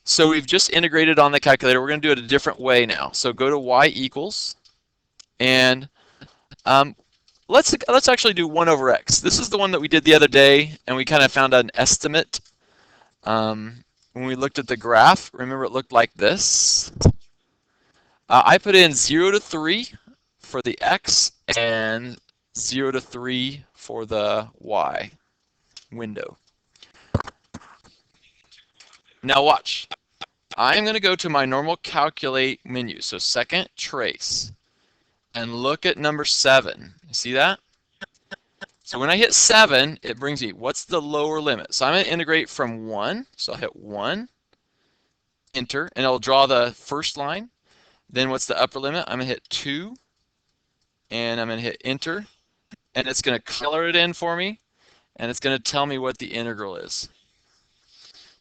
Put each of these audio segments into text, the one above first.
So we've just integrated on the calculator. We're going to do it a different way now. So go to y equals, and let's actually do 1 over x. This is the one that we did the other day, and we kind of found an estimate. When we looked at the graph, remember it looked like this. I put in 0 to 3 for the x and 0 to 3 for the y window. Now watch. I'm going to go to my normal calculate menu. So second trace, and look at number 7. You see that? So when I hit 7, it brings me, what's the lower limit? So I'm going to integrate from 1. So I'll hit 1, enter, and it'll draw the first line. Then what's the upper limit? I'm going to hit 2, and I'm going to hit enter, and it's going to color it in for me, and it's going to tell me what the integral is.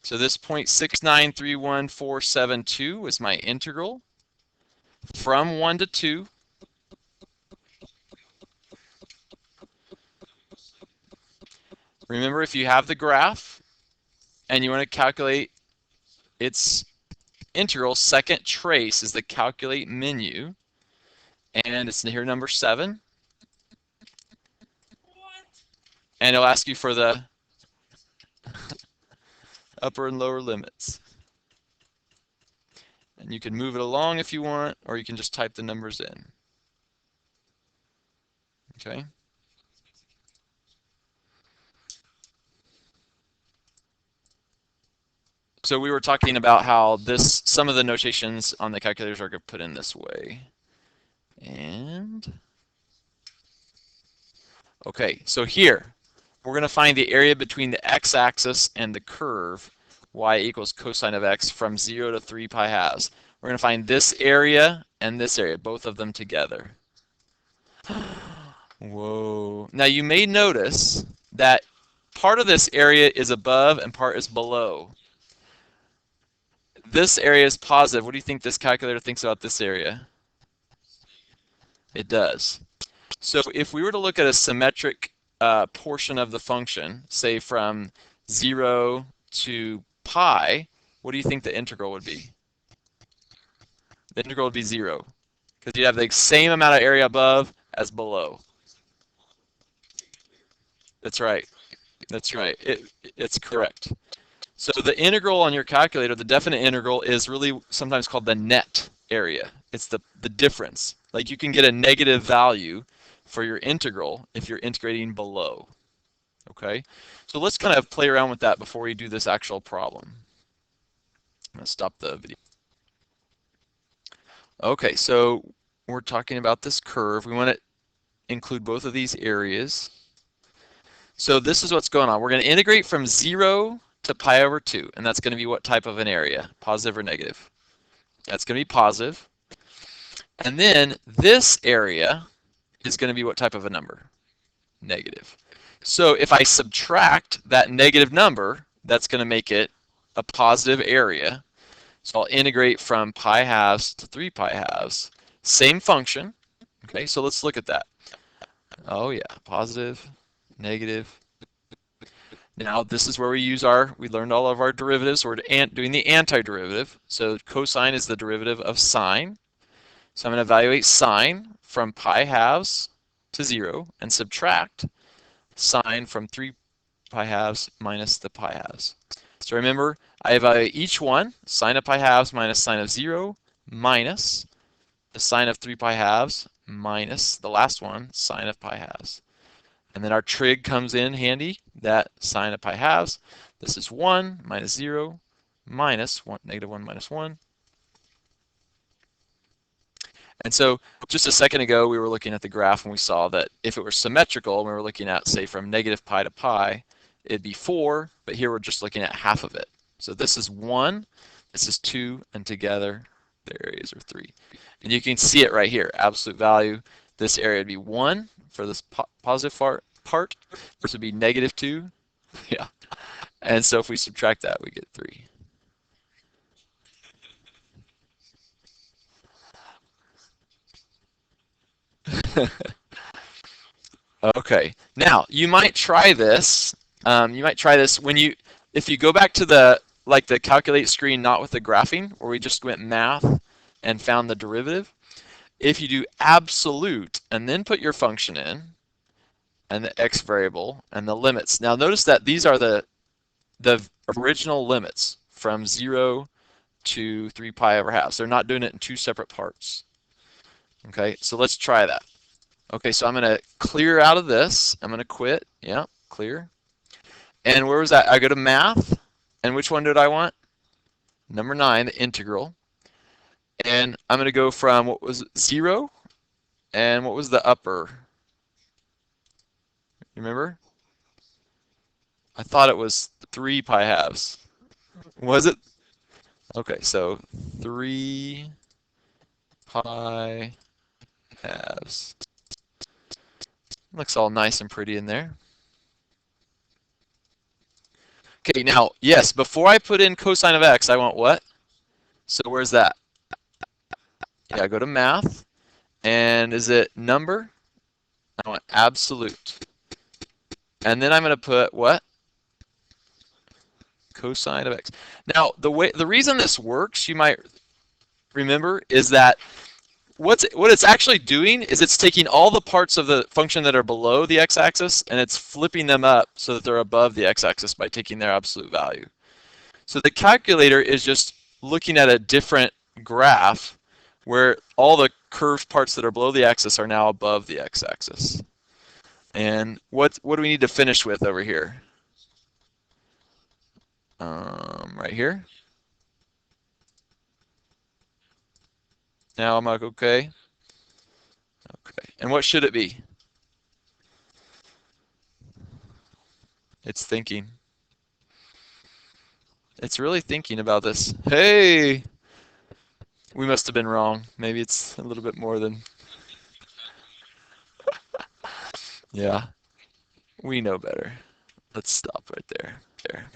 So this 0.6931472 is my integral from 1 to 2. Remember, if you have the graph and you want to calculate its integral, second trace is the calculate menu, and it's here number 7. And it'll ask you for the upper and lower limits. And you can move it along if you want, or you can just type the numbers in. Okay. So we were talking about how some of the notations on the calculators are put in this way. And okay, so here we're going to find the area between the x-axis and the curve y equals cosine of x from 0 to 3 pi halves. We're going to find this area and this area, both of them together. Whoa. Now you may notice that part of this area is above and part is below. This area is positive. What do you think this calculator thinks about this area? It does. So if we were to look at a symmetric portion of the function, say from 0 to pi, what do you think the integral would be? The integral would be 0, because you'd have the same amount of area above as below. That's right. That's right. It's correct. So the integral on your calculator, the definite integral, is really sometimes called the net area. It's the difference. Like you can get a negative value for your integral if you're integrating below. Okay? So let's kind of play around with that before we do this actual problem. I'm going to stop the video. Okay, so we're talking about this curve. We want to include both of these areas. So this is what's going on. We're going to integrate from 0 to pi over 2, and that's going to be what type of an area, positive or negative? That's going to be positive. And then this area is going to be what type of a number? Negative. So if I subtract that negative number, that's going to make it a positive area. So I'll integrate from pi halves to 3 pi halves. Same function. Okay, so let's look at that. Oh yeah, positive, negative. Now this is where we learned all of our derivatives. We're doing the antiderivative. So cosine is the derivative of sine. So I'm going to evaluate sine from pi halves to 0 and subtract sine from 3 pi halves minus the pi halves. So remember, I evaluate each one, sine of pi halves minus sine of 0 minus the sine of 3 pi halves minus the last one, sine of pi halves. And then our trig comes in handy, that sine of pi halves. This is 1 minus 0 minus 1, negative 1 minus 1. And so just a second ago, we were looking at the graph and we saw that if it were symmetrical, we were looking at, say, from negative pi to pi, it'd be 4, but here we're just looking at half of it. So this is 1, this is 2, and together their areas are 3. And you can see it right here, absolute value. This area would be 1 for this positive part. This would be negative 2. Yeah. And so if we subtract that, we get 3. Okay. Now, you might try this. If you go back to the like the calculate screen not with the graphing, where we just went math and found the derivative, if you do absolute and then put your function in and the x variable and the limits. Now notice that these are the original limits from 0 to 3 pi over half. So they're not doing it in two separate parts. Okay, so let's try that. Okay, so I'm going to clear out of this. I'm going to quit. Yeah, clear. And where was that? I go to math. And which one did I want? Number 9, the integral. And I'm going to go from, what was it, 0? And what was the upper? Remember? I thought it was 3 pi halves. Was it? Okay, so 3 pi halves. Looks all nice and pretty in there. Okay, now, yes, before I put in cosine of x, I want what? So where's that? Yeah, I go to math. And is it number? I want absolute. And then I'm going to put what? Cosine of x. Now, the reason this works, you might remember, is that what it's actually doing is it's taking all the parts of the function that are below the x-axis and it's flipping them up so that they're above the x-axis by taking their absolute value. So the calculator is just looking at a different graph where all the curved parts that are below the axis are now above the x-axis. And what do we need to finish with over here? Right here. Now I'm like, okay. Okay. And what should it be? It's thinking. It's really thinking about this. Hey, we must have been wrong. Maybe it's a little bit more than. Yeah, we know better. Let's stop right there.